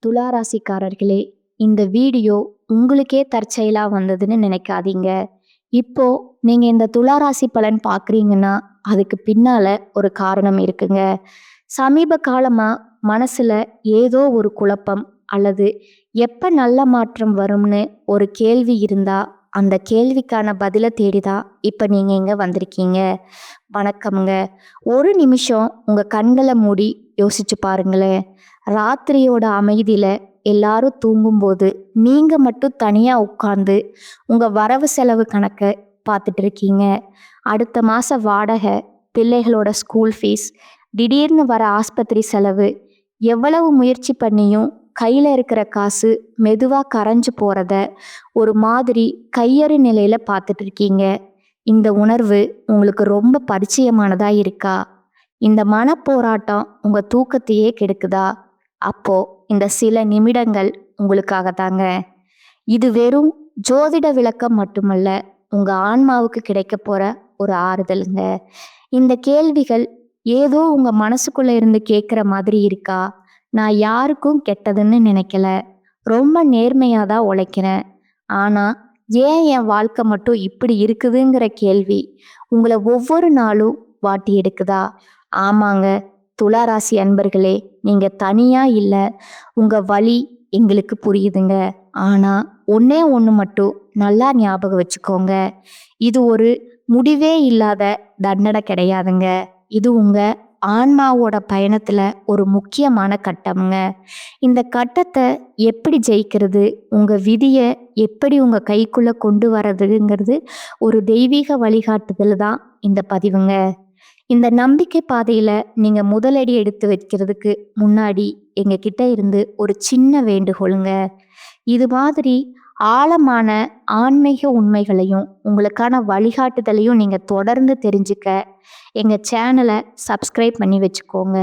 துலா ராசிக்காரர்களே, இந்த வீடியோ உங்களுக்கே தற்செயலா வந்ததுன்னு நினைக்காதீங்க. இப்போ நீங்க இந்த துலா ராசி பலன் பார்க்குறீங்கன்னா, அதுக்கு பின்னால ஒரு காரணம் இருக்குங்க. சமீப காலமா மனசுல ஏதோ ஒரு குழப்பம் அல்லது எப்ப நல்ல மாற்றம் வரும்னு ஒரு கேள்வி இருந்தா, அந்த கேள்விக்கான பதில தேடி தான் இப்ப நீங்க இங்க வந்திருக்கீங்க. வணக்கம்ங்க. ஒரு நிமிஷம் உங்க கண்கள மூடி யோசிச்சு பாருங்களேன். ராத்திரியோட அமைதியில எல்லாரும் தூங்கும்போது நீங்க மட்டும் தனியா உட்கார்ந்து உங்க வரவு செலவு கணக்க பார்த்துட்டு இருக்கீங்க. அடுத்த மாச வாடகை, பிள்ளைகளோட ஸ்கூல் ஃபீஸ், திடீர்னு வர ஆஸ்பத்திரி செலவு, எவ்வளவு முயற்சி பண்ணியும் கையில இருக்கிற காசு மெதுவா கரைஞ்சு போறத ஒரு மாதிரி கையறு நிலையில பார்த்துட்டு இருக்கீங்க. இந்த உணர்வு உங்களுக்கு ரொம்ப பரிச்சயமானதா இருக்கா? இந்த மனப்போராட்டம் உங்க தூக்கத்தையே கெடுக்குதா? அப்போ இந்த சில நிமிடங்கள் உங்களுக்காக தாங்க. இது வெறும் ஜோதிட விளக்கம் மட்டுமல்ல, உங்க ஆன்மாவுக்கு கிடைக்க போற ஒரு ஆறுதலுங்க. இந்த கேள்விகள் ஏதோ உங்க மனசுக்குள்ள இருந்து கேட்குற மாதிரி இருக்கா? நான் யாருக்கும் கெட்டதுன்னு நினைக்கல, ரொம்ப நேர்மையா தான் உழைக்கிறேன், ஆனா ஏன் என் வாழ்க்கை மட்டும் இப்படி இருக்குதுங்கிற கேள்வி உங்களை ஒவ்வொரு நாளும் வாட்டி எடுக்குதா? ஆமாங்க, துலா ராசி அன்பர்களே, நீங்க தனியா இல்ல. உங்க வலி எங்களுக்கு புரியுதுங்க. ஆனா ஒண்ணே ஒண்ணு மட்டும் நல்லா ஞாபகம் வச்சுக்கோங்க. இது ஒரு முடிவே இல்லாத தண்டனை கிடையாதுங்க. இது உங்க ஆன்மாவோட பயணத்துல ஒரு முக்கியமான கட்டம்ங்க. இந்த கட்டத்தை எப்படி ஜெயிக்கிறது, உங்க விதிய எப்படி உங்க கைக்குள்ள கொண்டு வர்றதுங்கிறது ஒரு தெய்வீக வழிகாட்டுதல் தான் இந்த பதிவுங்க. இந்த நம்பிக்கை பாதையில நீங்க முதலடி எடுத்து வைக்கிறதுக்கு முன்னாடி எங்க கிட்ட இருந்து ஒரு சின்ன வேண்டுகோளுங்க. இது மாதிரி ஆழமான ஆன்மீக உண்மைகளையும் உங்களுக்கான வழிகாட்டுதலையும் நீங்க தொடர்ந்து தெரிஞ்சுக்க எங்க சேனலை சப்ஸ்கிரைப் பண்ணி வச்சுக்கோங்க.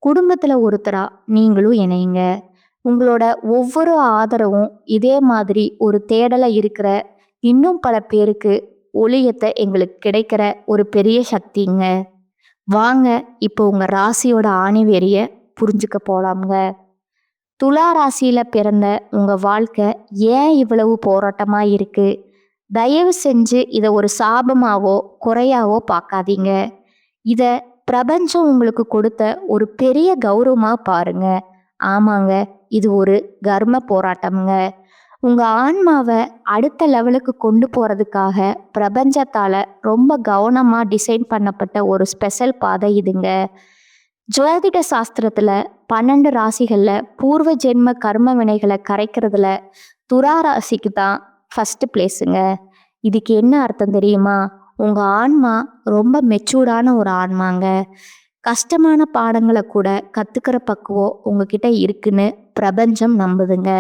குடும்பத்துல ஒருத்தரா நீங்களும் இணையுங்க. உங்களோட ஒவ்வொரு ஆதரவும் இதே மாதிரி ஒரு தேடலை இருக்கிற இன்னும் பல பேருக்கு ஒளியத்தை எங்களுக்கு கிடைக்கிற ஒரு பெரிய சக்திங்க. வாங்க இப்போ உங்க ராசியோட ஆணிவேரிய புரிஞ்சுக்க போலாம்ங்க. துலா ராசியில பிறந்த உங்க வாழ்க்கை ஏன் இவ்வளவு போராட்டமா இருக்கு? தயவு செஞ்சு இதை ஒரு சாபமாவோ குறையாவோ பார்க்காதீங்க. இத பிரபஞ்சம் உங்களுக்கு கொடுத்த ஒரு பெரிய கௌரவமா பாருங்க. ஆமாங்க, இது ஒரு கர்ம போராட்டம்ங்க. உங்க ஆன்மாவை அடுத்த லெவலுக்கு கொண்டு போறதுக்காக பிரபஞ்சத்தால ரொம்ப கவனமா டிசைன் பண்ணப்பட்ட ஒரு ஸ்பெஷல் பாதை இதுங்க. ஜோதிட சாஸ்திரத்துல 12 ராசிகள்ல பூர்வ ஜென்ம கர்ம வினைகளை கரைக்கிறதுல துலா ராசிக்கு தான் ஃபர்ஸ்ட் பிளேஸுங்க. இதுக்கு என்ன அர்த்தம் தெரியுமா? உங்க ஆன்மா ரொம்ப மெச்சூர்டான ஒரு ஆன்மாங்க. கஷ்டமான பாடங்களை கூட கத்துக்கிற பக்குவம் உங்ககிட்ட இருக்குன்னு பிரபஞ்சம் நம்புதுங்க.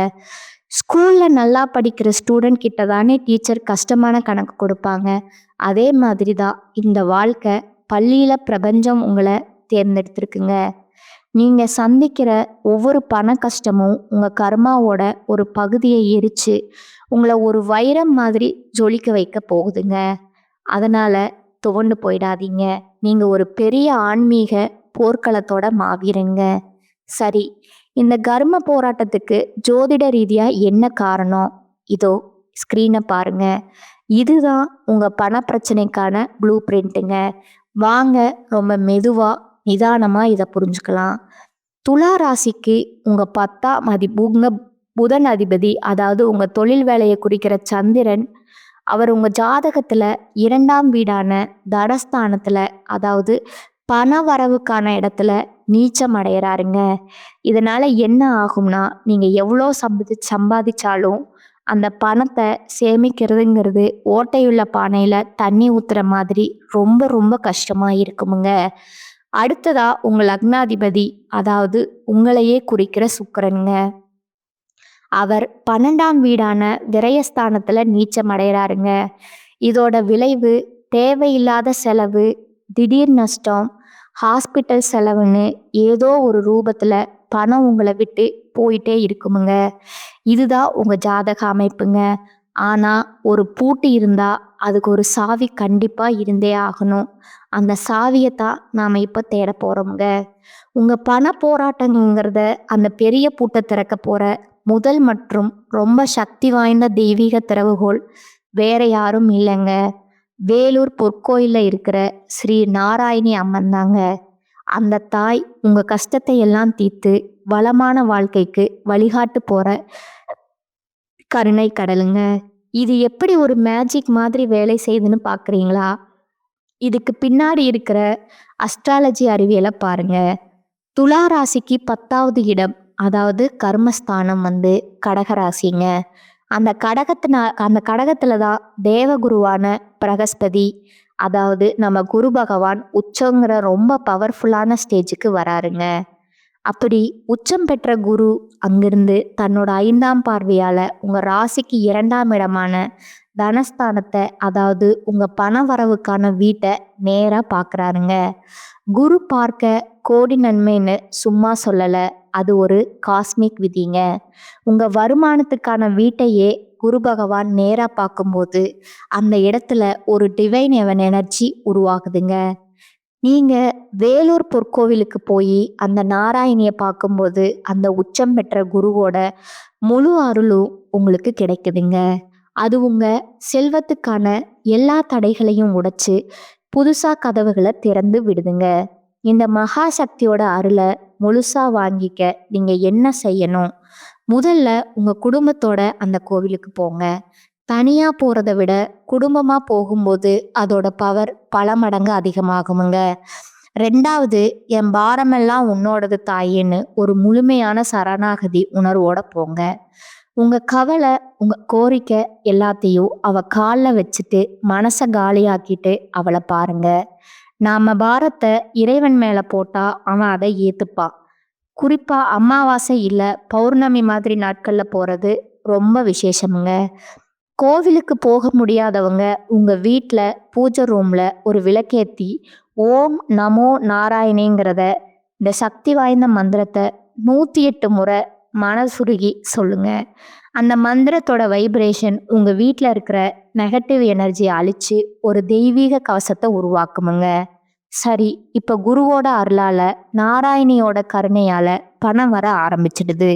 ஸ்கூல்ல நல்லா படிக்கிற ஸ்டூடெண்ட் கிட்ட தானே டீச்சர் கஷ்டமான கணக்கு கொடுப்பாங்க. அதே மாதிரி தான் இந்த வாழ்க்கை, பள்ளியில பிரபஞ்சம் உங்களை தேர்ந்தெடுத்திருக்குங்க. நீங்க சந்திக்கிற ஒவ்வொரு பண கஷ்டமும் உங்க கர்மாவோட ஒரு பகுதியை எரிச்சு உங்களை ஒரு வைரம் மாதிரி ஜொலிக்க வைக்க போகுதுங்க. அதனால துவண்டு போயிடாதீங்க. நீங்க ஒரு பெரிய ஆன்மீக போர்க்களத்தோட மாவீரங்க. சரி, இந்த கர்ம போராட்டத்துக்கு ஜோதிட ரீதியா என்ன காரணம்? இதோ ஸ்கிரீனை பாருங்க. இதுதான் உங்க பண பிரச்சனைக்கான ப்ளூ பிரிண்ட்டுங்க. வாங்க ரொம்ப மெதுவா நிதானமா இதை புரிஞ்சுக்கலாம். துலா ராசிக்கு உங்க 10ஆம் உங்க புதன் அதிபதி, அதாவது உங்க தொழில் வேலையை குறிக்கிற சந்திரன், அவர் உங்க ஜாதகத்துல 2ஆம் வீடான தனஸ்தானத்துல, அதாவது பண வரவுக்கான இடத்துல நீச்சம் அடையறாருங்க. இதனால என்ன ஆகும்னா, நீங்க எவ்வளோ சம்பாதிச்சாலும் அந்த பணத்தை சேமிக்கிறதுங்கிறது ஓட்டையுள்ள பானையில தண்ணி ஊத்துற மாதிரி ரொம்ப ரொம்ப கஷ்டமா இருக்குமுங்க. அடுத்ததா உங்க லக்னாதிபதி, அதாவது உங்களையே குறிக்கிற சுக்கிரனுங்க. அவர் 12ஆம் வீடான விரயஸ்தானத்துல நீச்சம் அடைகிறாருங்க. இதோட விளைவு தேவையில்லாத செலவு, திடீர் நஷ்டம், ஹாஸ்பிட்டல் செலவுன்னு ஏதோ ஒரு ரூபத்துல பணம் உங்களை விட்டு போயிட்டே இருக்குமுங்க. இதுதான் உங்க ஜாதக அமைப்புங்க. ஆனா ஒரு பூட்டு இருந்தா அதுக்கு ஒரு சாவி கண்டிப்பா இருந்தே ஆகணும். அந்த சாவியை தான் நாம இப்ப தேட போறோம்ங்க. உங்க பண போராட்டங்கிறத அந்த பெரிய பூட்டை திறக்க போற முதல் மற்றும் ரொம்ப சக்தி வாய்ந்த தெய்வீக திறவுகோல் வேற யாரும் இல்லைங்க. வேலூர் பொற்கோயில்ல இருக்கிற ஸ்ரீ நாராயணி அம்மன் தாங்க. அந்த தாய் உங்க கஷ்டத்தை எல்லாம் தீர்த்து வளமான வாழ்க்கைக்கு வழிகாட்டு போற கருணை கடலுங்க. இது எப்படி ஒரு மேஜிக் மாதிரி வேலை செய்யுதுன்னு பார்க்குறீங்களா? இதுக்கு பின்னாடி இருக்கிற அஸ்ட்ராலஜி அறிவியலை பாருங்க. துலா ராசிக்கு 10வது இடம், அதாவது கர்மஸ்தானம் கடகராசிங்க. அந்த கடகத்துல தான் தேவகுருவான பிரகஸ்பதி, அதாவது நம்ம குரு பகவான் உச்சங்கிற ரொம்ப பவர்ஃபுல்லான ஸ்டேஜுக்கு வராருங்க. அப்படி உச்சம் பெற்ற குரு அங்கிருந்து தன்னோட 5ஆம் பார்வையால உங்க ராசிக்கு 2ஆம் இடமான தனஸ்தானத்தை, அதாவது உங்க பண வரவுக்கான வீட்டை நேரா பார்க்கறாருங்க. குரு பார்க்க கோடி நன்மைன்னு சும்மா சொல்லல, அது ஒரு காஸ்மிக் விதிங்க. உங்க வருமானத்துக்கான வீட்டையே குரு பகவான் நேரா பார்க்கும்போது அந்த இடத்துல ஒரு டிவைன் எனர்ஜி உருவாகுதுங்க. நீங்க வேலூர் பொற்கோவிலுக்கு போய் அந்த நாராயணியை பார்க்கும்போது அந்த உச்சம் பெற்ற குருவோட முழு அருளும் உங்களுக்கு கிடைக்குதுங்க. அது உங்க செல்வத்துக்கான எல்லா தடைகளையும் உடைச்சு புதுசா கதவுகளை திறந்து விடுதுங்க. இந்த மகா சக்தியோட அருளை முழுசா வாங்கிக்க நீங்க என்ன செய்யணும்? முதல்ல உங்க குடும்பத்தோட அந்த கோவிலுக்கு போங்க. தனியா போறதை விட குடும்பமா போகும்போது அதோட பவர் பல மடங்கு அதிகமாகுமுங்க. 2வது, என் பாரமெல்லாம் உன்னோடது தாயின்னு ஒரு முழுமையான சரணாகதி உணர்வோட போங்க. உங்க கவலை, உங்க கோரிக்கை எல்லாத்தையும் அவ காலில் வச்சுட்டு மனசை காலியாக்கிட்டு அவளை பாருங்க. நாம பாரத்தை இறைவன் மேல போட்டா அவன் அதை ஏத்துப்பான். குறிப்பா அமாவாசை இல்ல பௌர்ணமி மாதிரி நாட்கள்ல போறது ரொம்ப விசேஷமுங்க. கோவிலுக்கு போக முடியாதவங்க உங்க வீட்டில் பூஜை ரூம்ல ஒரு விளக்கேத்தி ஓம் நமோ நாராயணிங்கிறத, இந்த சக்தி வாய்ந்த மந்திரத்தை 108 முறை மனசுருகி சொல்லுங்க. அந்த மந்திரத்தோட வைப்ரேஷன் உங்க வீட்டில் இருக்கிற நெகட்டிவ் எனர்ஜியை அழிச்சு ஒரு தெய்வீக கவசத்தை உருவாக்குமுங்க. சரி, இப்ப குருவோட அருளால நாராயணியோட கருணையால பணம் வர ஆரம்பிச்சிடுது.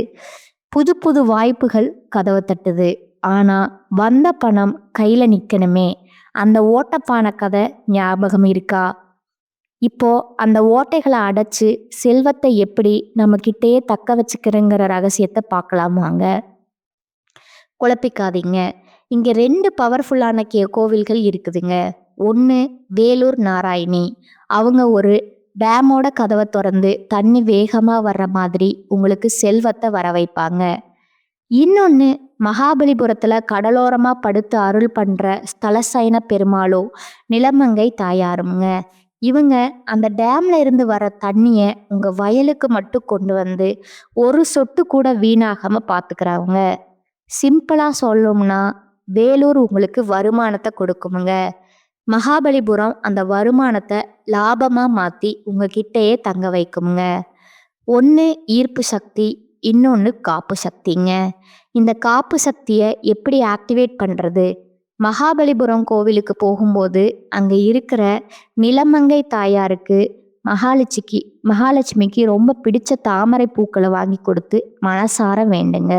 புது புது வாய்ப்புகள் கதவை தட்டுது. ஆனா வந்த பணம் கையில நிக்கணுமே. அந்த ஓட்டப்பான கதை ஞாபகம் இருக்கா? இப்போ அந்த ஓட்டைகளை அடைச்சு செல்வத்தை எப்படி நம்ம கிட்டேயே தக்க வச்சுக்கிறங்கிற ரகசியத்தை பார்க்கலாம் வாங்க. குழப்பிக்காதீங்க. இங்க 2 பவர்ஃபுல்லான கோவில்கள் இருக்குதுங்க. ஒன்று வேலூர் நாராயணி. அவங்க ஒரு டேமோட கதவை திறந்து தண்ணி வேகமா வர்ற மாதிரி உங்களுக்கு செல்வத்தை வர வைப்பாங்க. இன்னொன்று மகாபலிபுரத்துல கடலோரமா படுத்து அருள் பண்ற ஸ்தலசைன பெருமாளோ நிலமங்கை தாயாருங்க. இவங்க அந்த டேம்ல இருந்து வர தண்ணிய உங்க வயலுக்கு மட்டும் கொண்டு வந்து ஒரு சொட்டு கூட வீணாகாம பாத்துக்கிறவங்க. சிம்பிளா சொல்லணும்னா வேலூர் உங்களுக்கு வருமானத்தை கொடுக்குமுங்க. மகாபலிபுரம் அந்த வருமானத்தை லாபமா மாத்தி உங்ககிட்டயே தங்க வைக்குமுங்க. ஒன்று ஈர்ப்பு சக்தி, இன்னொன்று காப்பு சக்திங்க. இந்த காப்பு சக்தியை எப்படி ஆக்டிவேட் பண்ணுறது? மகாபலிபுரம் கோவிலுக்கு போகும்போது அங்கே இருக்கிற நிலமங்கை தாயாருக்கு மகாலட்சுமிக்கு ரொம்ப பிடிச்ச தாமரை பூக்களை வாங்கி கொடுத்து மனசார வேண்டுங்க.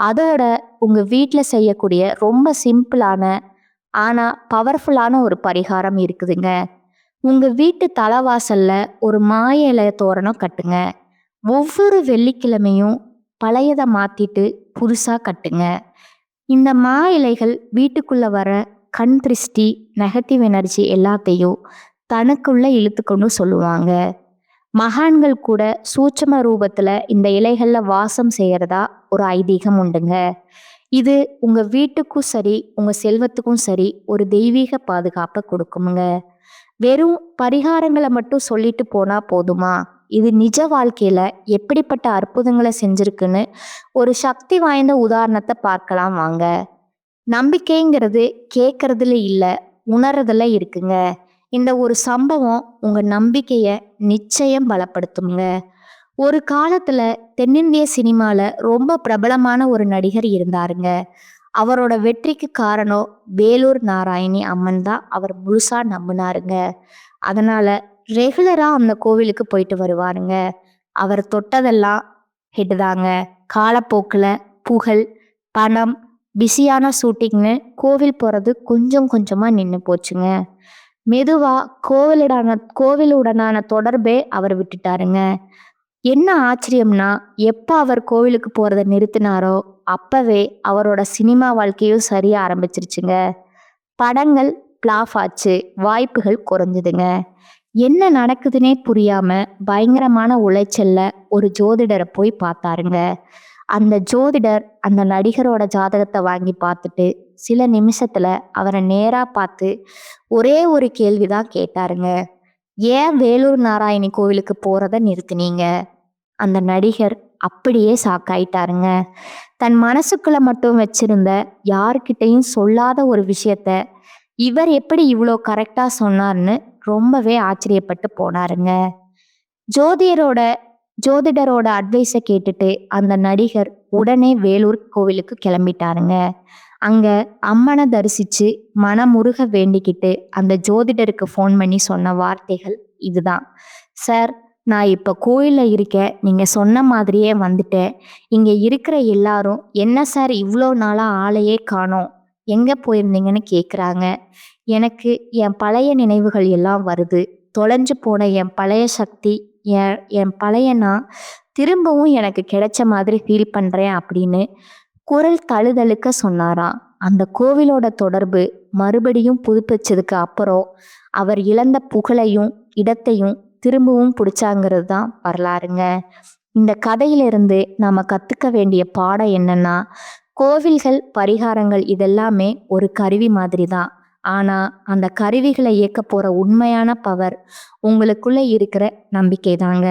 அதோட உங்கள் வீட்டில் செய்யக்கூடிய ரொம்ப சிம்பிளான ஆனால் பவர்ஃபுல்லான ஒரு பரிகாரம் இருக்குதுங்க. உங்கள் வீட்டு தலைவாசல்ல ஒரு மாய இலை தோரணம் கட்டுங்க. ஒவ்வொரு வெள்ளிக்கிழமையும் பழையதை மாற்றிட்டு புதுசாக கட்டுங்க. இந்த மா இலைகள் வீட்டுக்குள்ளே வர கண் திருஷ்டி, நெகட்டிவ் எனர்ஜி எல்லாத்தையும் தனக்குள்ளே இழுத்துக்கொண்டு சொல்லுவாங்க. மகான்கள் கூட சூட்சும ரூபத்தில் இந்த இலைகளில் வாசம் செய்கிறதா ஒரு ஐதீகம் உண்டுங்க. இது உங்கள் வீட்டுக்கும் சரி உங்கள் செல்வத்துக்கும் சரி ஒரு தெய்வீக பாதுகாப்பை கொடுக்குமுங்க. வெறும் பரிகாரங்களை மட்டும் சொல்லிட்டு போனால் போதுமா? இது நிஜ வாழ்க்கையில் எப்படிப்பட்ட அற்புதங்களை செஞ்சுருக்குன்னு ஒரு சக்தி வாய்ந்த உதாரணத்தை பார்க்கலாம் வாங்க. நம்பிக்கைங்கிறது கேட்கறதுல இல்லை, உணர்றதுல இருக்குங்க. இந்த ஒரு சம்பவம் உங்கள் நம்பிக்கையை நிச்சயம் பலப்படுத்துங்க. ஒரு காலத்தில் தென்னிந்திய சினிமாவில் ரொம்ப பிரபலமான ஒரு நடிகர் இருந்தாருங்க. அவரோட வெற்றிக்கு காரணம் வேலூர் நாராயணி அம்மன் தான் அவர் முழுசா நம்பினாருங்க. அதனால ரெகுலரா அந்த கோவிலுக்கு போயிட்டு வருவாருங்க. அவர் தொட்டதெல்லாம் ஹிட் தாங்க. காலப்போக்கில் புகழ், பணம், பிஸியான ஷூட்டிங்னு கோவில் போகிறது கொஞ்சம் கொஞ்சமாக நின்று போச்சுங்க. மெதுவாக கோவிலுடனான தொடர்பே அவர் விட்டுட்டாருங்க. என்ன ஆச்சரியம்னா, எப்போ அவர் கோவிலுக்கு போகிறத நிறுத்தினாரோ அப்பவே அவரோட சினிமா வாழ்க்கையும் சரிய ஆரம்பிச்சிருச்சுங்க. படங்கள் பிளாப் ஆச்சு, வாய்ப்புகள் குறைஞ்சுதுங்க. என்ன நடக்குதுன்னே புரியாம பயங்கரமான உளைச்சல்ல ஒரு ஜோதிடரை போய் பார்த்தாருங்க. அந்த ஜோதிடர் அந்த நடிகரோட ஜாதகத்தை வாங்கி பார்த்துட்டு சில நிமிஷத்துல அவரை நேரா பார்த்து ஒரே ஒரு கேள்விதான் கேட்டாருங்க. ஏன் வேலூர் நாராயணி கோவிலுக்கு போறத நிறுத்தினீங்க? அந்த நடிகர் அப்படியே சாக்காயிட்டாருங்க. தன் மனசுக்குள்ள மட்டும் வச்சிருந்த யாருக்கிட்டையும் சொல்லாத ஒரு விஷயத்த இவர் எப்படி இவ்வளோ கரெக்டா சொன்னார்னு ரொம்பவே ஆச்சரியப்பட்டு போனாருங்க. ஜோதிடரோட அட்வைஸை கேட்டுட்டு அந்த நடிகர் உடனே வேலூர் கோவிலுக்கு கிளம்பிட்டாருங்க. அங்க அம்மனை தரிசிச்சு மனமுருக வேண்டிக்கிட்டு அந்த ஜோதிடருக்கு ஃபோன் பண்ணி சொன்ன வார்த்தைகள் இதுதான். சார், நான் இப்போ கோயிலில் இருக்கேன், நீங்கள் சொன்ன மாதிரியே வந்துட்டேன். இங்கே இருக்கிற எல்லாரும் என்ன சார் இவ்வளோ நாளாக ஆளையே காணோம், எங்கே போயிருந்தீங்கன்னு கேட்குறாங்க. எனக்கு என் பழைய நினைவுகள் எல்லாம் வருது. தொலைஞ்சு போன என் பழைய சக்தி, என் பழைய நான் திரும்பவும் எனக்கு கிடைச்ச மாதிரி ஃபீல் பண்ணுறேன் அப்படின்னு குரல் தழுதழுக்க சொன்னாராம். அந்த கோவிலோட தொடர்பு மறுபடியும் புதுப்பிச்சதுக்கு அப்புறம் அவர் இழந்த புகழையும் இடத்தையும் திரும்பவும் பிடிச்சாங்கிறது தான் வரலாறுங்க. இந்த கதையிலிருந்து நாம கற்றுக்க வேண்டிய பாடம் என்னன்னா, கோவில்கள், பரிகாரங்கள் இதெல்லாமே ஒரு கருவி மாதிரி தான். ஆனால் அந்த கருவிகளை இயக்க போகிற உண்மையான பவர் உங்களுக்குள்ளே இருக்கிற நம்பிக்கை தாங்க.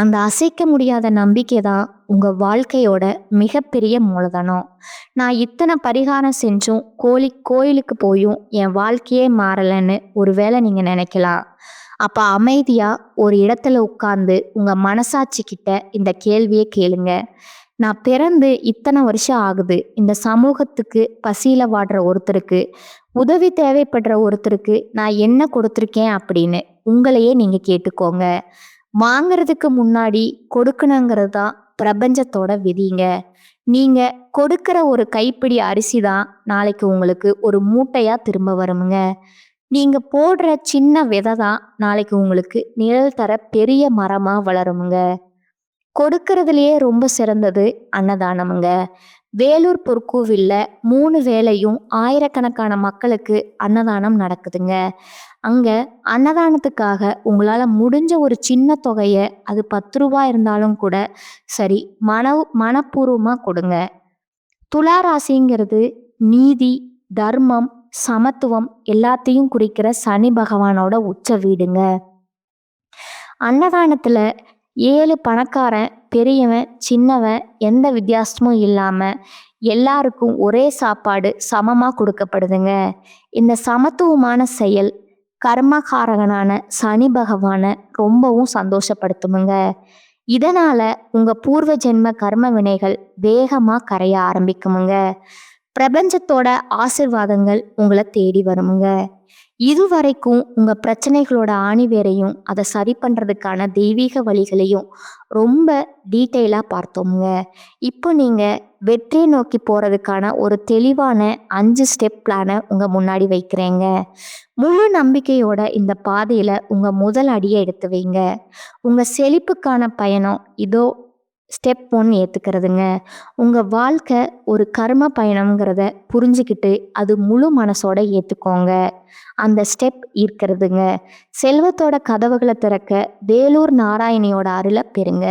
அந்த அசைக்க முடியாத நம்பிக்கை தான் உங்கள் வாழ்க்கையோட மிகப்பெரிய மூலதனம். நான் இத்தனை பரிகாரம் செஞ்சும் கோயிலுக்கு போயும் என் வாழ்க்கையே மாறலைன்னு ஒருவேளை நீங்கள் நினைக்கலாம். அப்போ அமைதியாக ஒரு இடத்துல உட்கார்ந்து உங்கள் மனசாட்சிக்கிட்ட இந்த கேள்வியை கேளுங்க. நான் பிறந்து இத்தனை வருஷம் ஆகுது, இந்த சமூகத்துக்கு பசியில் வாடுற ஒருத்தருக்கு, உதவி தேவைப்படுற ஒருத்தருக்கு நான் என்ன கொடுத்துருக்கேன் அப்படின்னு உங்களையே நீங்கள் கேட்டுக்கோங்க. வாங்கிறதுக்கு முன்னாடி கொடுக்கணுங்கிறது தான் பிரபஞ்சத்தோட விதிங்க. நீங்கள் கொடுக்குற ஒரு கைப்பிடி அரிசி தான் நாளைக்கு உங்களுக்கு ஒரு மூட்டையாக திரும்ப வருமுங்க. நீங்கள் போடுற சின்ன விதை தான் நாளைக்கு உங்களுக்கு நிழல் தர பெரிய மரமாக வளருமுங்க. கொடுக்கறதுலையே ரொம்ப சிறந்தது அன்னதானமுங்க. வேலூர் பொற்கோவில்ல 3 வேளையும் ஆயிரக்கணக்கான மக்களுக்கு அன்னதானம் நடக்குதுங்க. அங்கே அன்னதானத்துக்காக உங்களால் முடிஞ்ச ஒரு சின்ன தொகையை, அது 10 ரூபா இருந்தாலும் கூட சரி, மனப்பூர்வமாக கொடுங்க. துளாராசிங்கிறது நீதி, தர்மம், சமத்துவம் எல்லாத்தையும் குறிக்கிற சனி பகவானோட உச்ச வீடுங்க. அன்னதானத்தில் 7 பணக்காரன், பெரியவன், சின்னவன் எந்த வித்தியாசமும் இல்லாமல் எல்லாருக்கும் ஒரே சாப்பாடு சமமாக கொடுக்கப்படுதுங்க. இந்த சமத்துவமான செயல் கர்மகாரகனான சனி பகவானை ரொம்பவும் சந்தோஷப்படுத்துமுங்க. இதனால் உங்கள் பூர்வ ஜென்ம கர்ம வினைகள் வேகமாக கரைய ஆரம்பிக்குமுங்க. பிரபஞ்சத்தோட ஆசிர்வாதங்கள் உங்களை தேடி வருமுங்க. இதுவரைக்கும் உங்கள் பிரச்சனைகளோட ஆணிவேரையும் அதை சரி பண்ணுறதுக்கான தெய்வீக வழிகளையும் ரொம்ப டீட்டெயிலாக பார்த்தோமுங்க. இப்போ நீங்கள் வெற்றியை நோக்கி போகிறதுக்கான ஒரு தெளிவான 5 ஸ்டெப் பிளானை உங்கள் முன்னாடி வைக்கிறேங்க. முழு நம்பிக்கையோட இந்த பாதையில் உங்கள் முதல் அடியை எடுத்து வைங்க. உங்கள் செழிப்புக்கான பயணம் இதோ. ஸ்டெப் 1 ஏற்றுக்கிறதுங்க. உங்கள் வாழ்க்கை ஒரு கர்ம பயணம்ங்கிறத புரிஞ்சுக்கிட்டு அது முழு மனசோட ஏற்றுக்கோங்க. அந்த ஸ்டெப் இருக்கிறதுங்க. செல்வத்தோட கதவுகளை திறக்க வேலூர் நாராயணியோட அருளை பெறுங்க.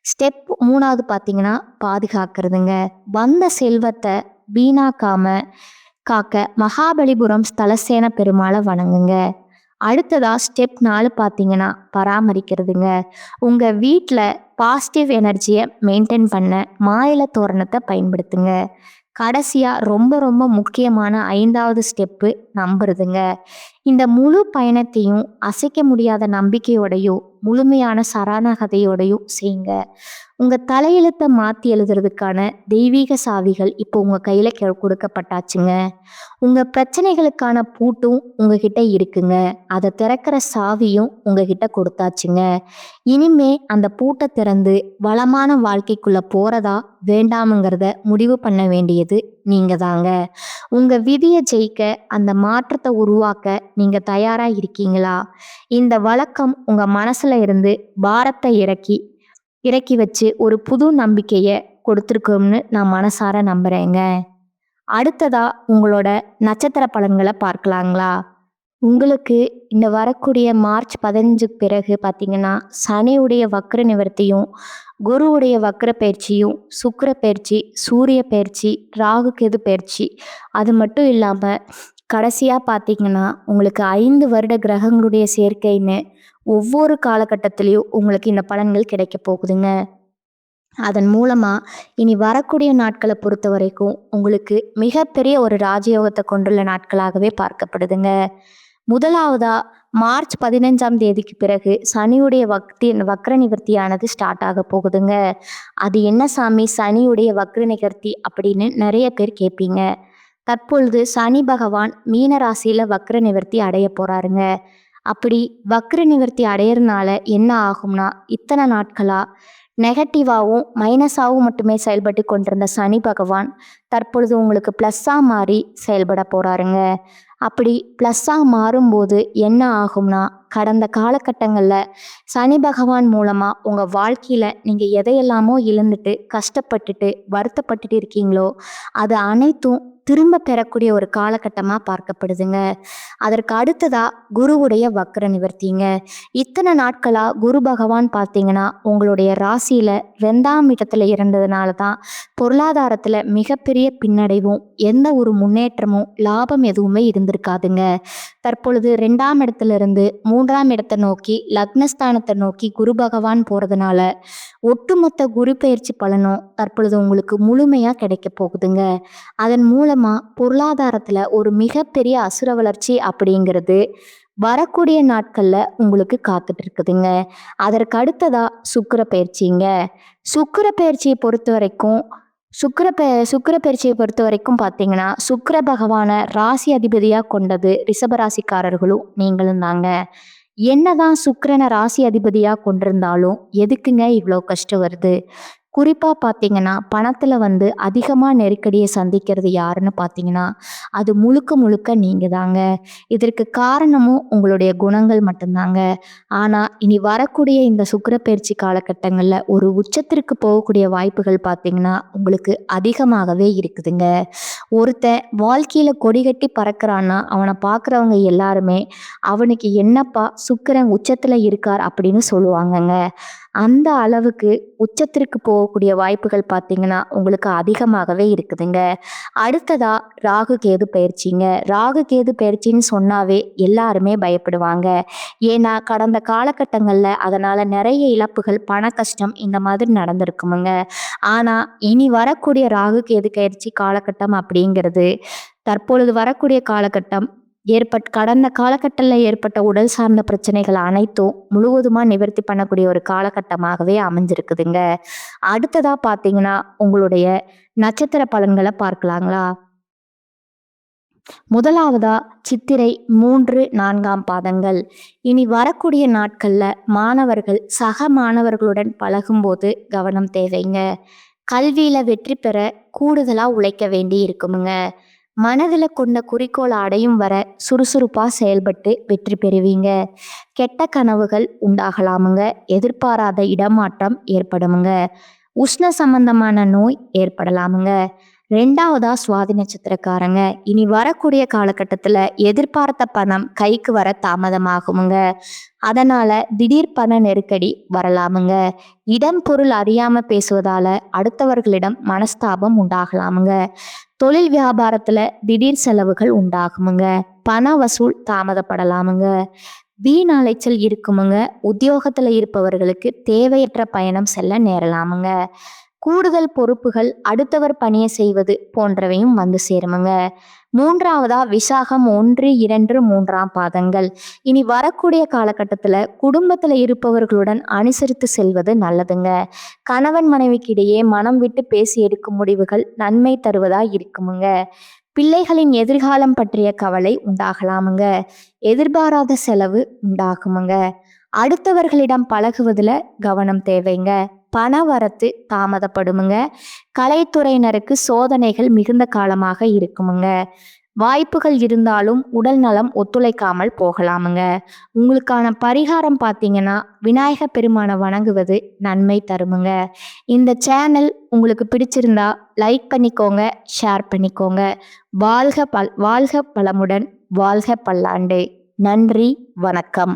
ஸ்டெப் 3வது பார்த்தீங்கன்னா பாதுகாக்கிறதுங்க. வந்த செல்வத்தை வீணாக்காம காக்க மகாபலிபுரம் ஸ்தலசேன பெருமாளை வணங்குங்க. அடுத்ததா ஸ்டெப் 4 பார்த்தீங்கன்னா பராமரிக்கிறதுங்க. உங்கள் வீட்டில் பாசிட்டிவ் எனர்ஜியை மெயின்டைன் பண்ண மாயிலை தோரணத்தை பயன்படுத்துங்க. கடைசியாக ரொம்ப ரொம்ப முக்கியமான 5வது ஸ்டெப்பு நம்புறதுங்க. இந்த முழு பயணத்தையும் அசைக்க முடியாத நம்பிக்கையோடையும் முழுமையான சரணாகதியோடையும் செய்யுங்க. உங்க தலையெழுத்த மாத்தி எழுதுறதுக்கான தெய்வீக சாவிகள் இப்போ உங்க கையில கொடுக்கப்பட்டாச்சுங்க. உங்க பிரச்சனைகளுக்கான பூட்டும் உங்ககிட்ட இருக்குங்க. அதை திறக்கிற சாவியும் உங்ககிட்ட கொடுத்தாச்சுங்க. இனிமே அந்த பூட்டை திறந்து வளமான வாழ்க்கைக்குள்ள போறதா வேண்டாமுங்கிறத முடிவு பண்ண வேண்டியது நீங்க தாங்க. உங்க விதியை ஜெயிக்க, அந்த மாற்றத்தை உருவாக்க நீங்க தயாரா இருக்கீங்களா? இந்த வழக்கம் உங்க மனசுல இருந்து பாரத்தை இறக்கி வச்சு ஒரு புது நம்பிக்கைய கொடுத்துருக்கும்னு நான் மனசார நம்புறேங்க. அடுத்ததா உங்களோட நட்சத்திர பலன்களை பார்க்கலாங்களா? உங்களுக்கு இந்த வரக்கூடிய மார்ச் 15 பிறகு பார்த்தீங்கன்னா, சனியுடைய வக்ர நிவர்த்தியும், குருவுடைய வக்ர பயிற்சியும், சுக்கிர பயிற்சி, சூரிய பயிற்சி, ராகு கேது பயிற்சி, அது மட்டும் இல்லாமல் கடைசியாக பார்த்தீங்கன்னா உங்களுக்கு 5 வருட கிரகங்களுடைய சேர்க்கைன்னு ஒவ்வொரு காலகட்டத்திலையும் உங்களுக்கு இந்த பலன்கள் கிடைக்க போகுதுங்க. அதன் மூலமா இனி வரக்கூடிய நாட்களை பொறுத்த வரைக்கும் உங்களுக்கு மிகப்பெரிய ஒரு ராஜயோகத்தை கொண்டுள்ள நாட்களாகவே பார்க்கப்படுதுங்க. முதலாவதா மார்ச் 15ஆம் தேதிக்கு பிறகு சனியுடைய வக்ர நிவர்த்தியானது ஸ்டார்ட் ஆக போகுதுங்க. அது என்ன சாமி சனியுடைய வக்ர நிவர்த்தி அப்படின்னு நிறைய பேர் கேட்பீங்க. தற்பொழுது சனி பகவான் மீன ராசியில வக்ர நிவர்த்தி அடைய போறாருங்க. அப்படி வக்ர நிவர்த்தி அடையறதுனால என்ன ஆகும்னா, இத்தனை நாட்களா நெகட்டிவாகவும் மைனஸாகவும் மட்டுமே செயல்பட்டு கொண்டிருந்த சனி பகவான் தற்பொழுது உங்களுக்கு ப்ளஸ்ஸாக மாறி செயல்பட போகிறாருங்க. அப்படி ப்ளஸ்ஸாக மாறும்போது என்ன ஆகும்னா, கடந்த காலகட்டங்களில் சனி பகவான் மூலமாக உங்கள் வாழ்க்கையில் நீங்கள் எதையெல்லாமோ இழந்துட்டு கஷ்டப்பட்டுட்டு வருத்தப்பட்டுட்டு இருக்கீங்களோ அது அனைத்தும் திரும்ப பெறக்கூடிய ஒரு காலகட்டமாக பார்க்கப்படுதுங்க. அதற்கு அடுத்ததாக குருவுடைய வக்ர நிவர்த்திங்க. இத்தனை நாட்களாக குரு பகவான் பார்த்தீங்கன்னா உங்களுடைய ராசியில் 2ஆம் இடத்துல இருந்ததுனால தான் பொருளாதாரத்தில் மிகப்பெரிய பின்னடைவும் எந்த ஒரு முன்னேற்றமும் லாபம் எதுவுமே இருந்திருக்காதுங்க. தற்பொழுது 2ஆம் இடத்துல இருந்து 3ஆம் இடத்தை நோக்கி லக்னஸ்தானத்தை நோக்கி குரு பகவான் போகிறதுனால ஒட்டுமொத்த குரு பயிற்சி பலனும் தற்பொழுது உங்களுக்கு முழுமையாக கிடைக்க போகுதுங்க. அதன் மூலமாக பொருளாதாரத்தில் ஒரு மிகப்பெரிய அசுர வளர்ச்சி அப்படிங்கிறது வரக்கூடிய நாட்களில் உங்களுக்கு காத்துட்டு இருக்குதுங்க. அதற்கு அடுத்ததா சுக்கிர பயிற்சிங்க. சுக்கிர பயிற்சியை பொறுத்த வரைக்கும் பார்த்தீங்கன்னா சுக்கிர பகவானை ராசி அதிபதியாக கொண்டது ரிஷபராசிக்காரர்களும் நீங்களும் தாங்க. என்னதான் சுக்கிரனை ராசி அதிபதியாக கொண்டிருந்தாலும் எதுக்குங்க இவ்வளோ கஷ்டம் வருது? குறிப்பாக பார்த்தீங்கன்னா பணத்தில் அதிகமாக நெருக்கடியை சந்திக்கிறது யாருன்னு பார்த்தீங்கன்னா அது முழுக்க நீங்கள் தாங்க. இதற்கு காரணமும் உங்களுடைய குணங்கள் மட்டும்தாங்க. ஆனால் இனி வரக்கூடிய இந்த சுக்கிர பயிற்சி காலகட்டங்களில் ஒரு உச்சத்திற்கு போகக்கூடிய வாய்ப்புகள் பார்த்தீங்கன்னா உங்களுக்கு அதிகமாகவே இருக்குதுங்க. ஒருத்தன் வாழ்க்கையில் கொடி கட்டி பறக்கிறான்னா அவனை பார்க்குறவங்க எல்லாருமே அவனுக்கு என்னப்பா சுக்கிரன் உச்சத்தில் இருக்கார் அப்படின்னு சொல்லுவாங்கங்க. அந்த அளவுக்கு உச்சத்திற்கு போகக்கூடிய வாய்ப்புகள் பார்த்தீங்கன்னா உங்களுக்கு அதிகமாகவே இருக்குதுங்க. அடுத்ததா ராகு கேது பயிற்சிங்க. ராகு கேது பயிற்சின்னு சொன்னாவே எல்லாருமே பயப்படுவாங்க. ஏன்னா கடந்த காலகட்டங்களில் அதனால் நிறைய இழப்புகள் பண கஷ்டம் இந்த மாதிரி நடந்திருக்குமுங்க. ஆனால் இனி வரக்கூடிய ராகு கேது பயிற்சி காலகட்டம் அப்படிங்கிறது தற்பொழுது வரக்கூடிய காலகட்டம் கடந்த காலகட்டத்தில் ஏற்பட்ட உடல் சார்ந்த பிரச்சனைகள் அனைத்தும் முழுவதுமாக நிவர்த்தி பண்ணக்கூடிய ஒரு காலகட்டமாகவே அமைஞ்சிருக்குதுங்க. அடுத்ததா பார்த்தீங்கன்னா உங்களுடைய நட்சத்திர பலன்களை பார்க்கலாங்களா? முதலாவதா சித்திரை 3, 4ஆம் பாதங்கள். இனி வரக்கூடிய நாட்களில் மாணவர்கள் சக மாணவர்களுடன் பழகும்போது கவனம் தேவைங்க. கல்வியில் வெற்றி பெற கூடுதலாக உழைக்க வேண்டி இருக்குமுங்க. மனதில் கொண்ட குறிக்கோளை அடையும் வர சுறுசுறுப்பாக செயல்பட்டு வெற்றி பெறுவீங்க. கெட்ட கனவுகள் உண்டாகலாமுங்க. எதிர்பாராத இடமாற்றம் ஏற்படுமுங்க. உஷ்ண சம்பந்தமான நோய் ஏற்படலாமுங்க. 2ஆவதா சுவாதி நட்சத்திரக்காரங்க. இனி வரக்கூடிய காலகட்டத்தில் எதிர்பார்த்த பணம் கைக்கு வர தாமதமாகுமுங்க. அதனால திடீர் பண நெருக்கடி வரலாமுங்க. இடம் பொருள் அறியாம பேசுவதால அடுத்தவர்களிடம் மனஸ்தாபம் உண்டாகலாமுங்க. தொழில் வியாபாரத்துல திடீர் செலவுகள் உண்டாகுமுங்க. பண வசூல் தாமதப்படலாமுங்க. வீண் அலைச்சல் இருக்குமுங்க. உத்தியோகத்துல இருப்பவர்களுக்கு தேவையற்ற பயணம் செல்ல நேரலாமுங்க. கூடுதல் பொறுப்புகள், அடுத்தவர் பணியை செய்வது போன்றவையும் வந்து சேருமுங்க. 3வதா விசாகம் 1, 2, 3ஆம் பாதங்கள். இனி வரக்கூடிய காலகட்டத்தில் குடும்பத்தில் இருப்பவர்களுடன் அனுசரித்து செல்வது நல்லதுங்க. கணவன் மனைவிக்கு இடையே மனம் விட்டு பேசி எடுக்கும் முடிவுகள் நன்மை தருவதா இருக்குமுங்க. பிள்ளைகளின் எதிர்காலம் பற்றிய கவலை உண்டாகலாமுங்க. எதிர்பாராத செலவு உண்டாகுமுங்க. அடுத்தவர்களிடம் பழகுவதில் கவனம் தேவைங்க. பண வரத்து தாமதப்படுமுங்க. கலைத்துறையினருக்கு சோதனைகள் மிகுந்த காலமாக இருக்குமுங்க. வாய்ப்புகள் இருந்தாலும் உடல் நலம் ஒத்துழைக்காமல் போகலாமுங்க. உங்களுக்கான பரிகாரம் பார்த்தீங்கன்னா விநாயக பெருமானை வணங்குவது நன்மை தருமுங்க. இந்த சேனல் உங்களுக்கு பிடிச்சிருந்தா லைக் பண்ணிக்கோங்க, ஷேர் பண்ணிக்கோங்க. வாழ்க வளமுடன், வாழ்க பல்லாண்டு. நன்றி, வணக்கம்.